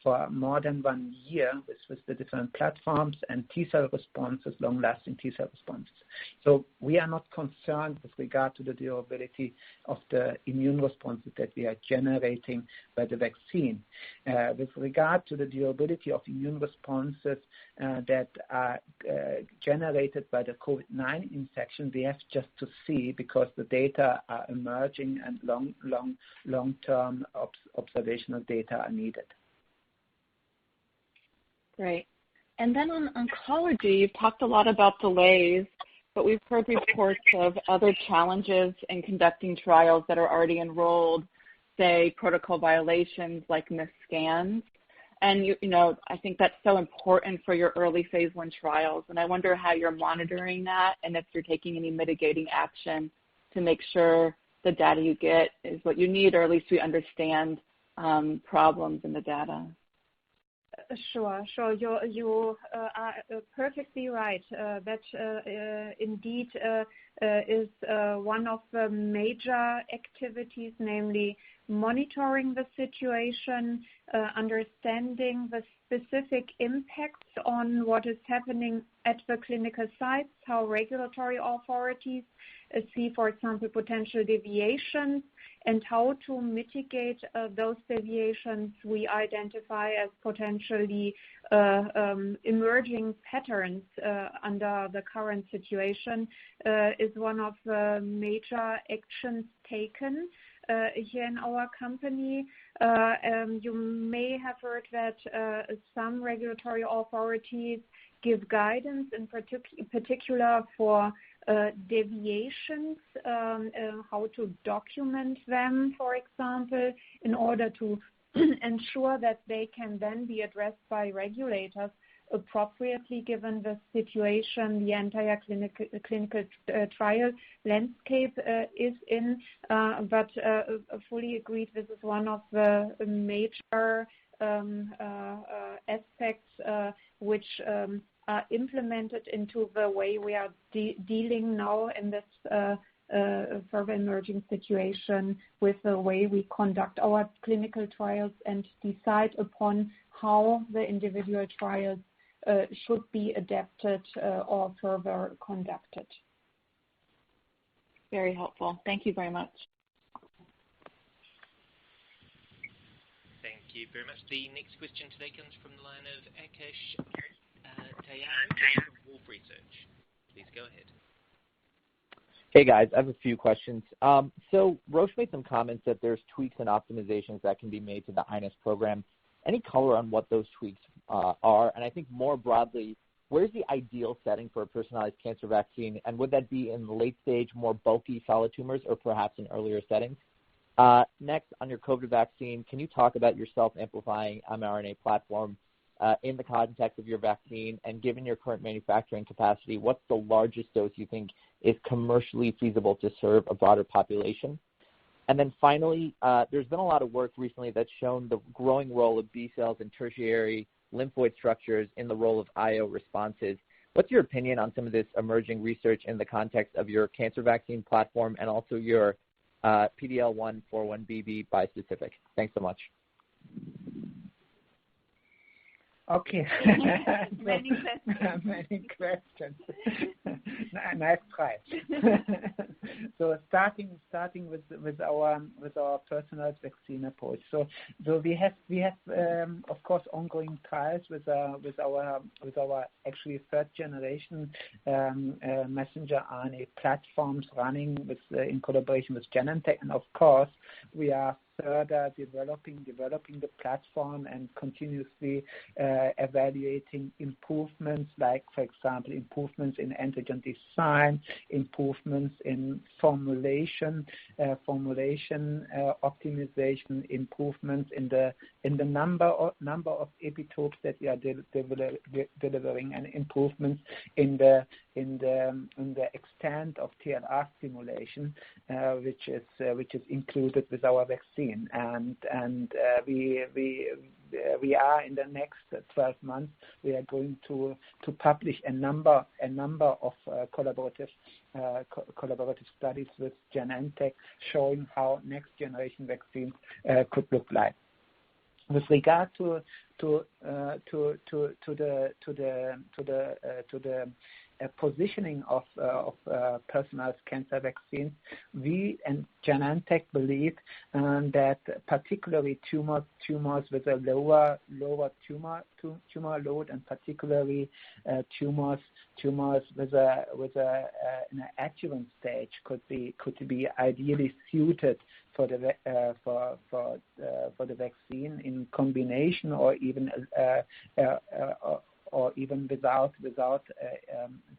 for more than 1 year with the different platforms, and T-cell responses, long-lasting T-cell responses. So we are not concerned with regard to the durability of the immune responses that we are generating by the vaccine. With regard to the durability of immune responses that are generated by the COVID-19 infection, we have just to see, because the data are emerging and long-term observational data are needed. Great. And then on oncology, you've talked a lot about delays, but we've heard reports of other challenges in conducting trials that are already enrolled, say protocol violations like missed scans. And, I think that's so important for your early phase 1 trials. And I wonder how you're monitoring that and if you're taking any mitigating action to make sure the data you get is what you need, or at least we understand problems in the data. Sure. You are perfectly right. That indeed is one of the major activities, namely monitoring the situation, understanding the specific impacts on what is happening at the clinical sites, how regulatory authorities see, for example, potential deviations, and how to mitigate those deviations we identify as potentially emerging patterns under the current situation is one of the major actions taken here in our company. You may have heard that some regulatory authorities give guidance, in particular for deviations, how to document them, for example, in order to ensure that they can then be addressed by regulators appropriately given the situation the entire clinical trial landscape is in. But fully agreed, this is one of the major aspects which are implemented into the way we are dealing now in this further emerging situation with the way we conduct our clinical trials and decide upon how the individual trials should be adapted or further conducted. Very helpful. Thank you very much. Thank you very much. The next question today comes from the line of Akash Tayari from Wolf Research. Please go ahead. Hey guys, I have a few questions. So Roche made some comments that there's tweaks and optimizations that can be made to the INES program. Any color on what those tweaks are? And I think more broadly, where's the ideal setting for a personalized cancer vaccine? And would that be in the late stage, more bulky solid tumors, or perhaps in earlier settings? Next, on your COVID vaccine, can you talk about your self-amplifying mRNA platform in the context of your vaccine? And given your current manufacturing capacity, what's the largest dose you think is commercially feasible to serve a broader population? And then finally, there's been a lot of work recently that's shown the growing role of B cells and tertiary lymphoid structures in the role of IO responses. What's your opinion on some of this emerging research in the context of your cancer vaccine platform and also your PD-L1 4-1BB bispecific? Thanks so much. Okay. Many questions. Nice try. So starting with our personalized vaccine approach. So we have of course ongoing trials with our actually third generation messenger RNA platforms running in collaboration with BioNTech, and of course we are further developing the platform and continuously evaluating improvements, like, for example, improvements in antigen design, improvements in formulation optimization, improvements in the number of epitopes that we are delivering, and improvements in the in the extent of TLR stimulation, which is included with our vaccine, and we are in the next 12 months. We are going to publish a number of collaborative studies with BioNTech showing how next generation vaccines could look like. With regard to the positioning of personalized cancer vaccines, we and BioNTech believe that particularly tumors with a lower tumor load, and particularly tumors with an adjuvant stage could be ideally suited for the vaccine in combination or even without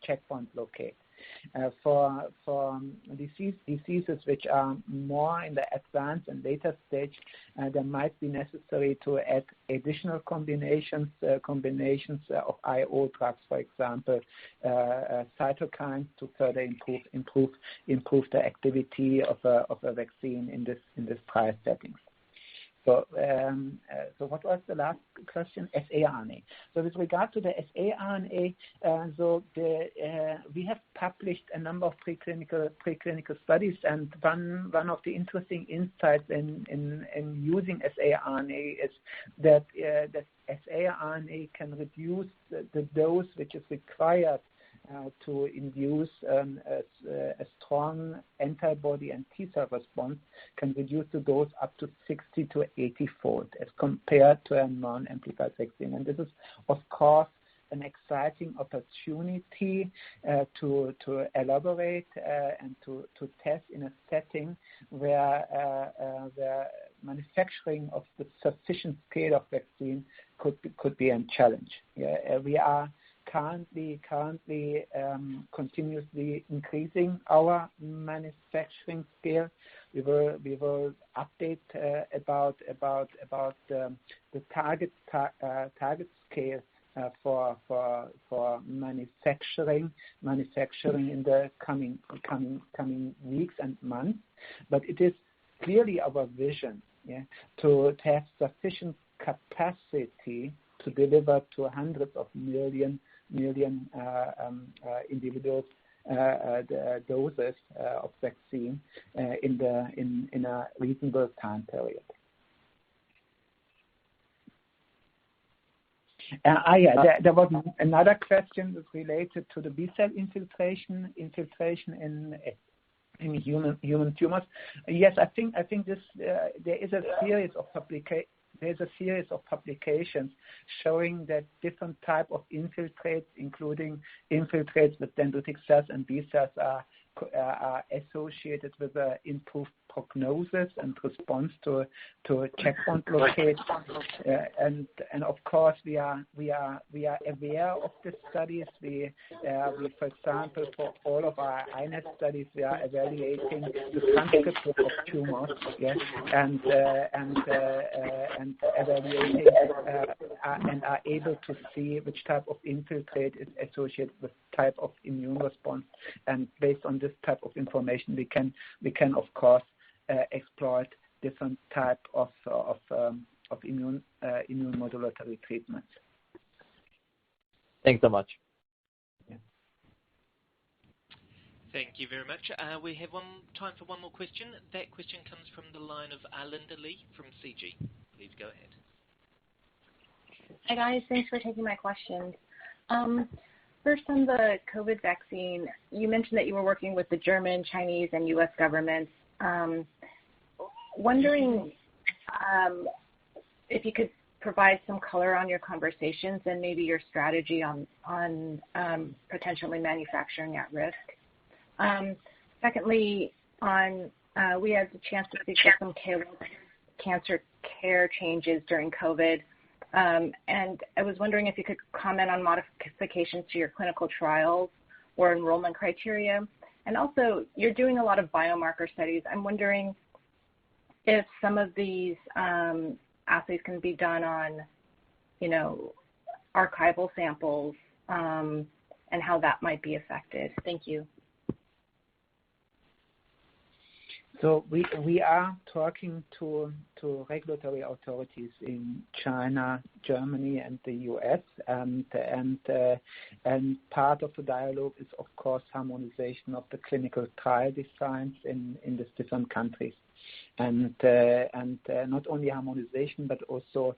checkpoint blockade. For diseases which are more in the advanced and later stage, there might be necessary to add additional combinations of IO drugs, for example, cytokines to further improve the activity of a vaccine in this trial settings. So what was the last question? saRNA. So with regard to the saRNA, we have published a number of preclinical studies, and one of the interesting insights in using saRNA is that saRNA can reduce the dose which is required to induce a strong antibody and T-cell response, can reduce the dose up to 60 to 80-fold as compared to a non-amplified vaccine. And this is, of course, an exciting opportunity to elaborate and to test in a setting where the manufacturing of the sufficient scale of vaccine could be a challenge. We are currently continuously increasing our manufacturing scale. We will update about the target scale for manufacturing in the coming weeks and months. But it is clearly our vision, to have sufficient capacity to deliver to hundreds of million individuals the doses of vaccine in a reasonable time period. There was another question related to the B-cell infiltration in human tumors. Yes, I think this there is a series of publications showing that different type of infiltrates, including infiltrates with dendritic cells and B cells, are associated with improved prognosis and response to checkpoint blockade. And of course we are aware of the studies. We for example, for all of our iNeST studies, we are evaluating the transcript of tumors, and evaluating and are able to see which type of infiltrate is associated with type of immune response. And based on this type of information, we can of course exploit different type of immune modulatory treatments. Thanks so much. Thank you very much. We have time for one more question. That question comes from the line of Linda Lee from CG. Please go ahead. Hi guys, thanks for taking my questions. First, on the COVID vaccine, you mentioned that you were working with the German, Chinese, and U.S. governments. Wondering if you could provide some color on your conversations and maybe your strategy on potentially manufacturing at risk. Secondly, we had the chance to speak with some cancer care changes during COVID. And I was wondering if you could comment on modifications to your clinical trials or enrollment criteria. And also, you're doing a lot of biomarker studies. I'm wondering if some of these assays can be done on, archival samples, and how that might be affected? Thank you. So we are talking to regulatory authorities in China, Germany, and the US, and part of the dialogue is of course harmonization of the clinical trial designs in these different countries, and not only harmonization but also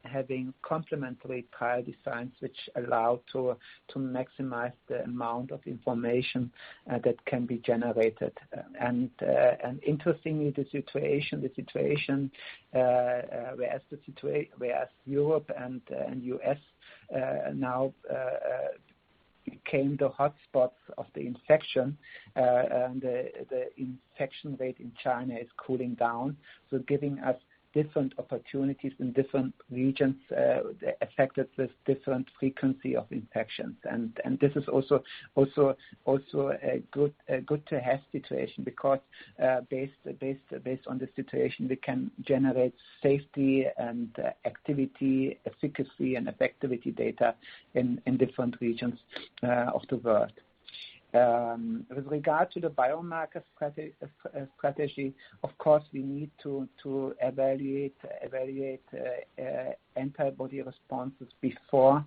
having complementary trial designs which allow to maximize the amount of information that can be generated. And interestingly, the situation whereas Europe and US now became the hotspots of the infection, and the infection rate in China is cooling down, so giving us different opportunities in different regions affected with different frequency of infections, and this is also a good to have situation, because based on the situation we can generate safety and activity, efficacy and effectivity data in different regions of the world. With regard to the biomarker strategy, of course, we need to evaluate antibody responses before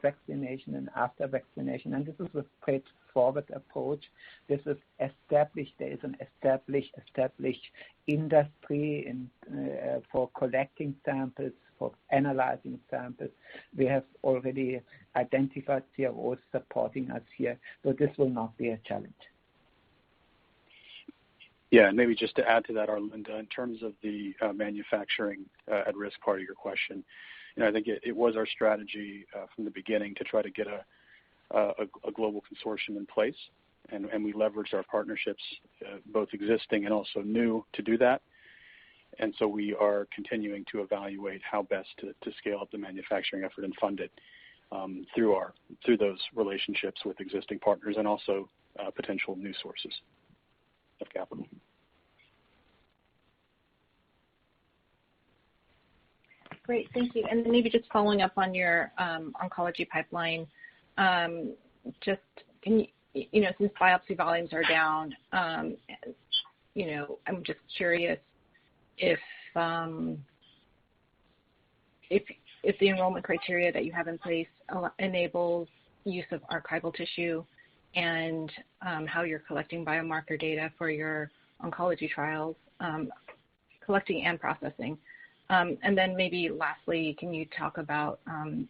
vaccination and after vaccination, and this is a straightforward approach. This is established. There is an established industry for collecting samples, for analyzing samples. We have already identified CROs supporting us here, so this will not be a challenge. Yeah, and maybe just to add to that, Arlinda, in terms of the manufacturing at risk part of your question, I think it was our strategy from the beginning to try to get a global consortium in place, and we leveraged our partnerships, both existing and also new, to do that. And so we are continuing to evaluate how best to scale up the manufacturing effort and fund it through those relationships with existing partners and also potential new sources of capital. Great, thank you. And maybe just following up on your oncology pipeline, just can you, since biopsy volumes are down, I'm just curious if the enrollment criteria that you have in place enables use of archival tissue, and how you're collecting biomarker data for your oncology trials, collecting and processing. And then maybe lastly, can you talk about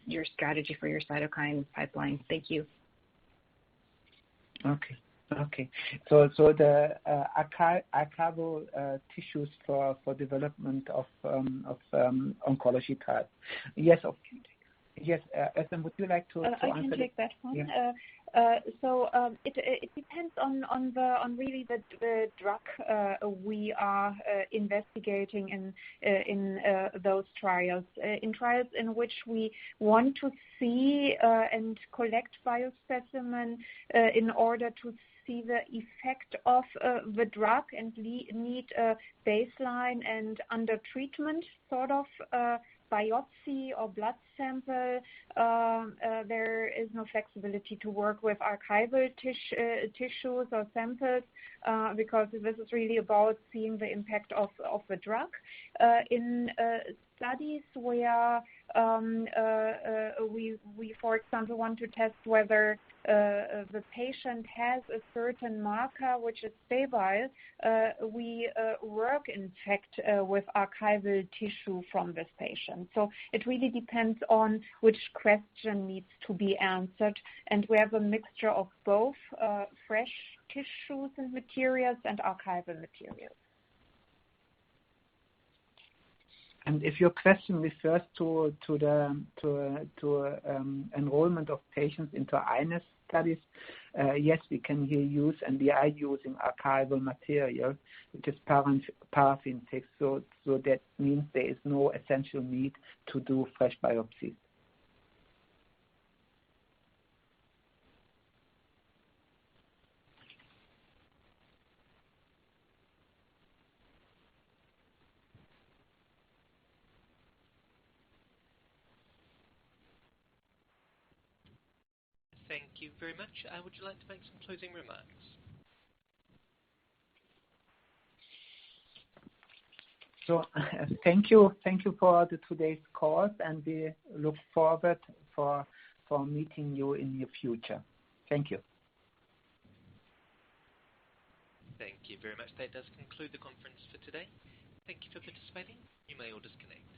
your strategy for your cytokine pipeline? Thank you. Okay. So the archival tissues for development of oncology trials. Yes, Özlem, would you like to answer? I can take that one. Yeah. It depends on really the drug we are investigating in those trials. In trials in which we want to see and collect biospecimen in order to see the effect of the drug and need a baseline and under treatment sort of biopsy or blood sample, there is no flexibility to work with archival tissues or samples, because this is really about seeing the impact of the drug. In studies where we, for example, want to test whether the patient has a certain marker which is stable, we work in fact with archival tissue from this patient. So it really depends on which question needs to be answered, and we have a mixture of both fresh tissues and materials and archival materials. And if your question refers to enrollment of patients into iNeST studies, yes, we can here use, and we are using archival material, which is paraffin fixed. So that means there is no essential need to do fresh biopsies. Thank you very much. Would you like to make some closing remarks? So thank you for today's call, and we look forward for meeting you in the future. Thank you. Thank you very much. That does conclude the conference for today. Thank you for participating. You may all disconnect.